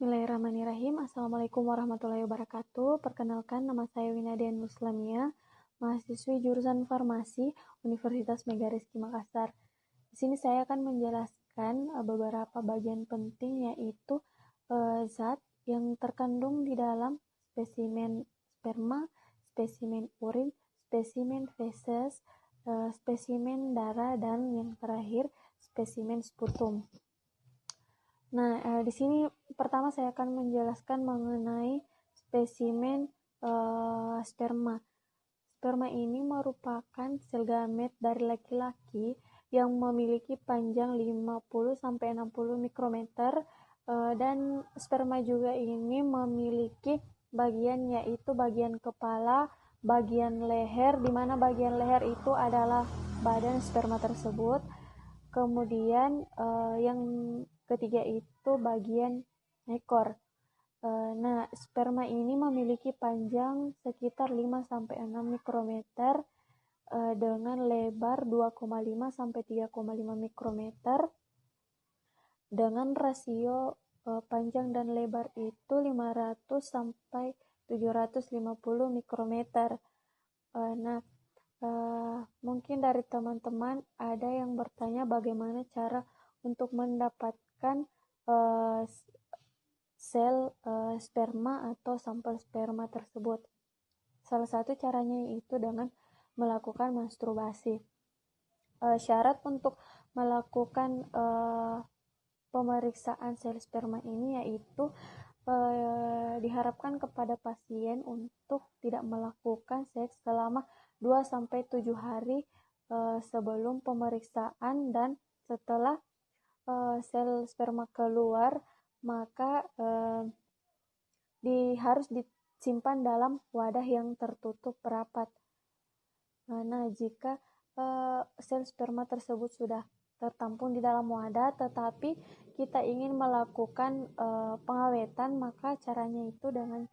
Bismillahirrahmanirrahim. Assalamualaikum warahmatullahi wabarakatuh. Perkenalkan, nama saya Winadian Muslamia, mahasiswi jurusan Farmasi Universitas Megarizky Makassar. Di sini saya akan menjelaskan beberapa bagian penting, yaitu zat yang terkandung di dalam spesimen sperma, spesimen urin, spesimen feses, spesimen darah, dan yang terakhir spesimen sputum. Nah, di sini pertama saya akan menjelaskan mengenai spesimen sperma. Sperma ini merupakan sel gamet dari laki-laki yang memiliki panjang 50-60 mikrometer, dan sperma juga ini memiliki bagian, yaitu bagian kepala, bagian leher, di mana bagian leher itu adalah badan sperma tersebut. Kemudian yang ketiga itu bagian ekor. Nah, sperma ini memiliki panjang sekitar 5-6 mikrometer dengan lebar 2,5 sampai 3,5 mikrometer dengan rasio panjang dan lebar itu 500 sampai 750 mikrometer. Mungkin dari teman-teman ada yang bertanya bagaimana cara untuk mendapatkan sel sperma atau sampel sperma tersebut. Salah satu caranya yaitu dengan melakukan masturbasi. Syarat untuk melakukan pemeriksaan sel sperma ini yaitu diharapkan kepada pasien untuk tidak melakukan seks selama 2-7 hari sebelum pemeriksaan, dan setelah sel sperma keluar maka harus disimpan dalam wadah yang tertutup rapat. Nah, jika sel sperma tersebut sudah tertampung di dalam wadah tetapi kita ingin melakukan pengawetan, maka caranya itu dengan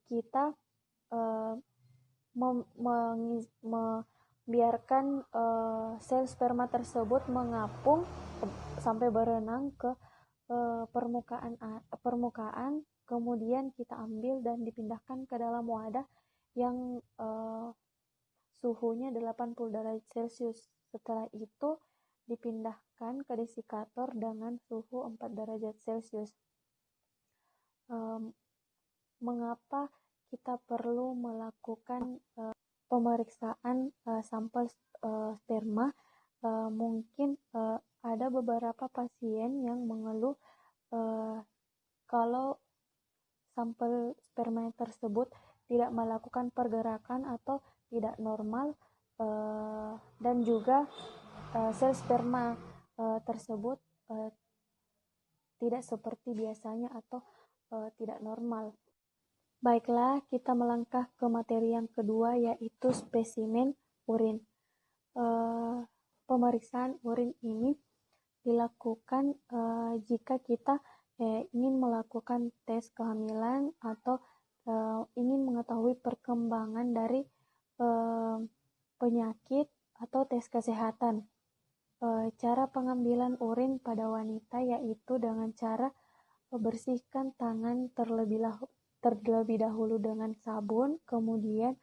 kita membiarkan sel sperma tersebut mengapung sampai berenang ke permukaan, kemudian kita ambil dan dipindahkan ke dalam wadah yang suhunya 80 derajat Celcius. Setelah itu dipindahkan ke desikator dengan suhu 4 derajat Celcius. Mengapa kita perlu melakukan pemeriksaan sampel sperma? Mungkin ada beberapa pasien yang mengeluh kalau sampel sperma tersebut tidak melakukan pergerakan atau tidak normal, dan juga sel sperma tersebut tidak seperti biasanya atau tidak normal. Baiklah, kita melangkah ke materi yang kedua, yaitu spesimen urin. Pemeriksaan urin ini dilakukan jika kita ingin melakukan tes kehamilan atau ingin mengetahui perkembangan dari penyakit atau tes kesehatan. Cara pengambilan urin pada wanita yaitu dengan cara membersihkan tangan terlebih dahulu dengan sabun, kemudian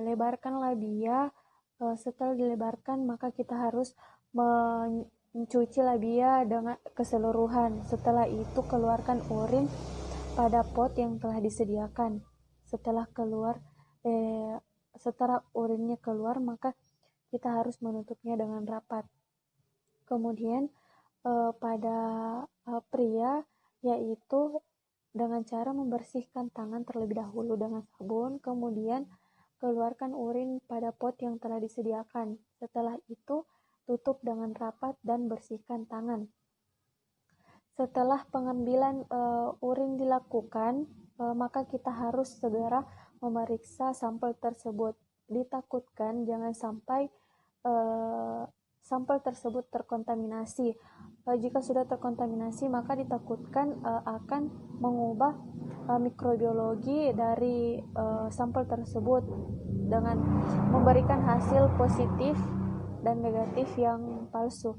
lebarkan labia. Setelah dilebarkan maka kita harus mencuci labia dengan keseluruhan. Setelah itu keluarkan urin pada pot yang telah disediakan. Setelah urinnya keluar maka kita harus menutupnya dengan rapat. Kemudian pada pria yaitu dengan cara membersihkan tangan terlebih dahulu dengan sabun, kemudian keluarkan urin pada pot yang telah disediakan. Setelah itu tutup dengan rapat dan bersihkan tangan. Setelah pengambilan urin dilakukan, maka kita harus segera memeriksa sampel tersebut. Ditakutkan jangan sampai sampel tersebut terkontaminasi. Jika sudah terkontaminasi maka ditakutkan akan mengubah mikrobiologi dari sampel tersebut dengan memberikan hasil positif dan negatif yang palsu.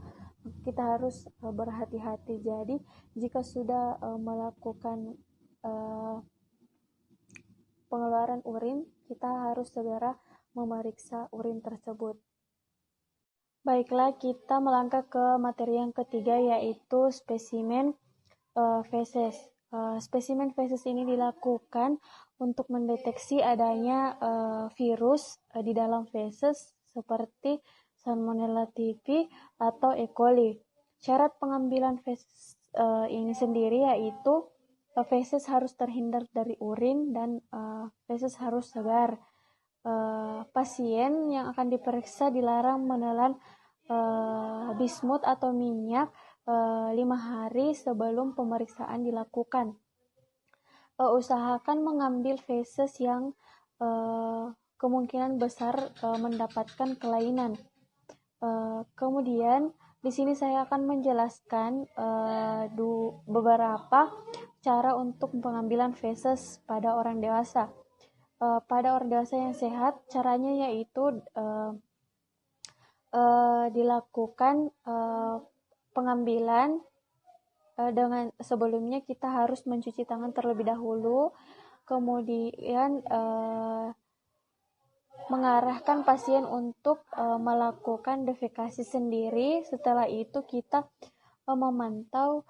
kita harus berhati-hati. Jadi jika sudah melakukan pengeluaran urin, kita harus segera memeriksa urin tersebut. Baiklah, kita melangkah ke materi yang ketiga, yaitu spesimen feses. Spesimen feses ini dilakukan untuk mendeteksi adanya virus di dalam feses seperti Salmonella typhi atau E. coli. Syarat pengambilan feses ini sendiri yaitu feses harus terhindar dari urin dan feses harus segar. Pasien yang akan diperiksa dilarang menelan bismut atau minyak 5 hari sebelum pemeriksaan dilakukan. Usahakan mengambil feses yang kemungkinan besar mendapatkan kelainan. Kemudian di sini saya akan menjelaskan beberapa cara untuk pengambilan feses pada orang dewasa. Pada orang dewasa yang sehat, caranya yaitu dilakukan pengambilan dengan sebelumnya kita harus mencuci tangan terlebih dahulu, kemudian mengarahkan pasien untuk melakukan defekasi sendiri. Setelah itu kita memantau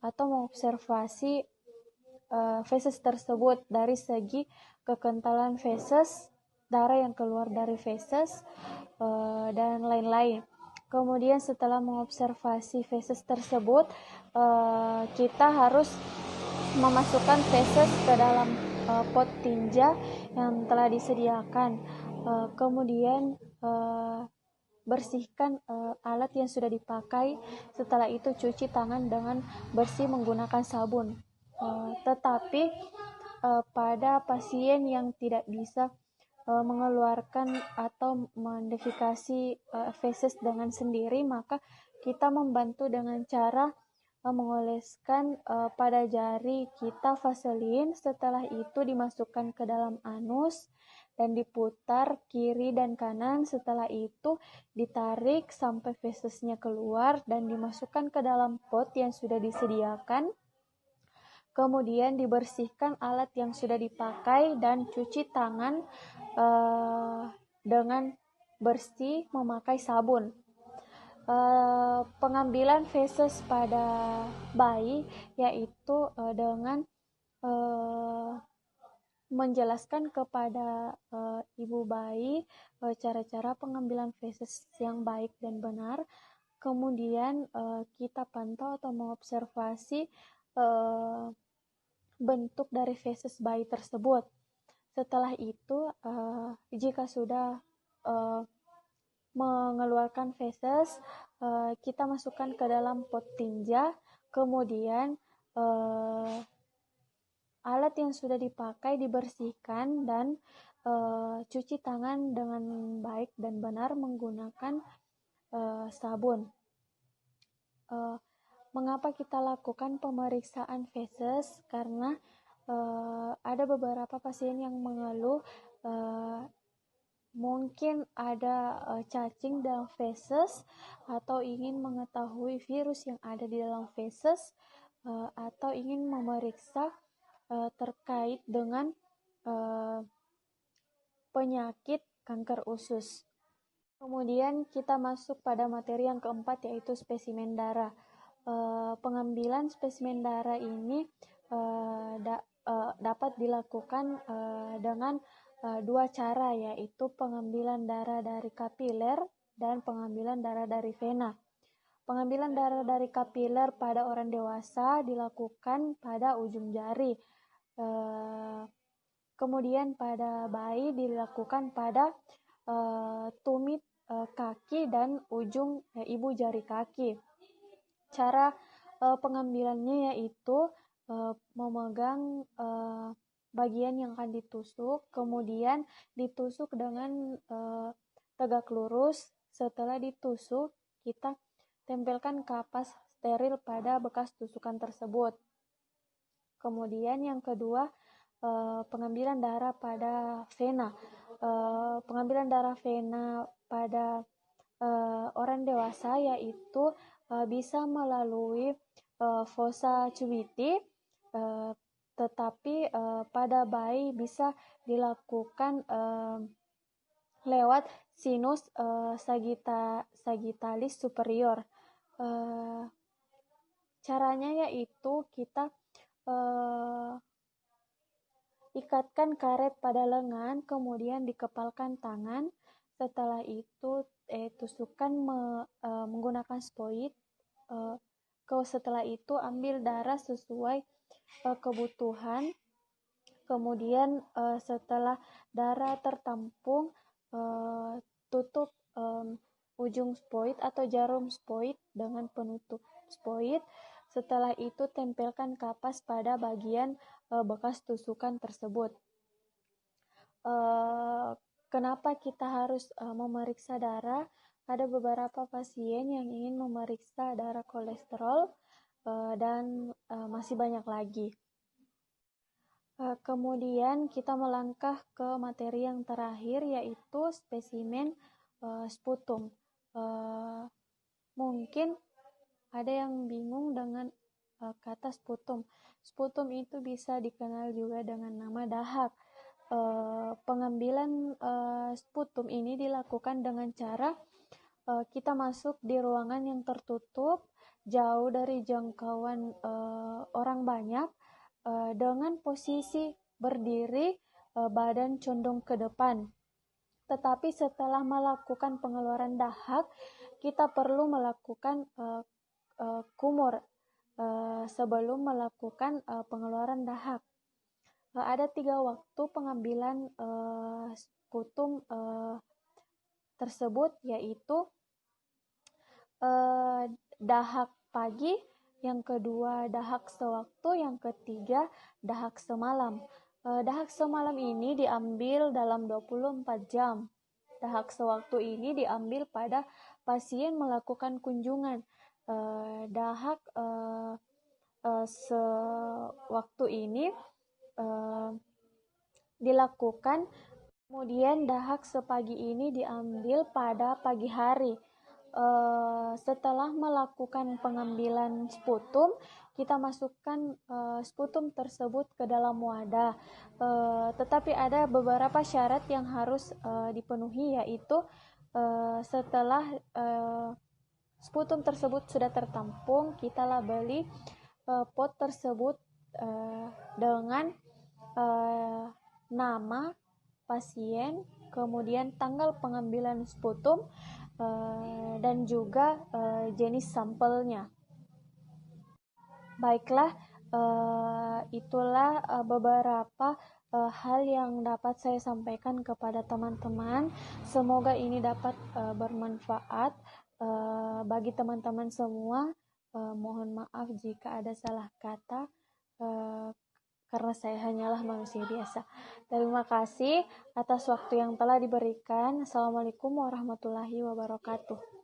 atau mengobservasi feses tersebut dari segi kekentalan feses, darah yang keluar dari feses, dan lain-lain. Kemudian setelah mengobservasi feses tersebut, kita harus memasukkan feses ke dalam pot tinja yang telah disediakan. Kemudian bersihkan alat yang sudah dipakai. Setelah itu cuci tangan dengan bersih menggunakan sabun. Tetapi pada pasien yang tidak bisa mengeluarkan atau mendefekasi feses dengan sendiri, maka kita membantu dengan cara mengoleskan pada jari kita vaselin. Setelah itu dimasukkan ke dalam anus dan diputar kiri dan kanan. Setelah itu ditarik sampai fesesnya keluar dan dimasukkan ke dalam pot yang sudah disediakan. Kemudian dibersihkan alat yang sudah dipakai dan cuci tangan dengan bersih memakai sabun. Pengambilan feses pada bayi yaitu dengan menjelaskan kepada ibu bayi cara-cara pengambilan feses yang baik dan benar. Kemudian kita pantau atau mengobservasi bentuk dari feses bayi tersebut. Setelah itu, jika sudah mengeluarkan feses, kita masukkan ke dalam pot tinja. Kemudian alat yang sudah dipakai dibersihkan dan cuci tangan dengan baik dan benar menggunakan sabun. Mengapa kita lakukan pemeriksaan feses? Karena ada beberapa pasien yang mengeluh mungkin ada cacing dalam feses, atau ingin mengetahui virus yang ada di dalam feses, atau ingin memeriksa terkait dengan penyakit kanker usus. Kemudian kita masuk pada materi yang keempat, yaitu spesimen darah. Pengambilan spesimen darah ini dapat dilakukan dengan dua cara, yaitu pengambilan darah dari kapiler dan pengambilan darah dari vena. Pengambilan darah dari kapiler pada orang dewasa dilakukan pada ujung jari. Kemudian pada bayi dilakukan pada tumit kaki dan ujung ibu jari kaki. Cara pengambilannya yaitu memegang bagian yang akan ditusuk, kemudian ditusuk dengan tegak lurus. Setelah ditusuk, kita tempelkan kapas steril pada bekas tusukan tersebut. Kemudian yang kedua, pengambilan darah pada vena. Pengambilan darah vena pada orang dewasa yaitu bisa melalui fosa cavity, tetapi pada bayi bisa dilakukan lewat sinus sagittalis superior. Caranya yaitu kita ikatkan karet pada lengan, kemudian dikepalkan tangan. Setelah itu tusukkan menggunakan spoit. Setelah itu ambil darah sesuai kebutuhan. Kemudian setelah darah tertampung, tutup ujung spoit atau jarum spoit dengan penutup spoit. Setelah itu tempelkan kapas pada bagian bekas tusukan tersebut. Kenapa kita harus memeriksa darah? Ada beberapa pasien yang ingin memeriksa darah kolesterol dan masih banyak lagi. Kemudian kita melangkah ke materi yang terakhir, yaitu spesimen sputum. Mungkin ada yang bingung dengan kata sputum. Sputum itu bisa dikenal juga dengan nama dahak. Pengambilan sputum ini dilakukan dengan cara kita masuk di ruangan yang tertutup, jauh dari jangkauan orang banyak, dengan posisi berdiri, badan condong ke depan. Tetapi setelah melakukan pengeluaran dahak, kita perlu melakukan kumur sebelum melakukan pengeluaran dahak. Ada 3 waktu pengambilan sputum tersebut, yaitu dahak pagi, yang kedua dahak sewaktu, yang ketiga dahak semalam. Dahak semalam ini diambil dalam 24 jam. Dahak sewaktu ini diambil pada pasien melakukan kunjungan. Dahak sewaktu ini dilakukan, kemudian dahak sepagi ini diambil pada pagi hari. Setelah melakukan pengambilan sputum, kita masukkan sputum tersebut ke dalam wadah. Tetapi ada beberapa syarat yang harus dipenuhi, yaitu setelah sputum tersebut sudah tertampung, kita labeli pot tersebut dengan nama pasien, kemudian tanggal pengambilan sputum, dan juga jenis sampelnya. Baiklah, itulah beberapa hal yang dapat saya sampaikan kepada teman-teman. Semoga ini dapat bermanfaat bagi teman-teman semua. Mohon maaf jika ada salah kata, karena saya hanyalah manusia biasa. Terima kasih atas waktu yang telah diberikan. Assalamualaikum warahmatullahi wabarakatuh.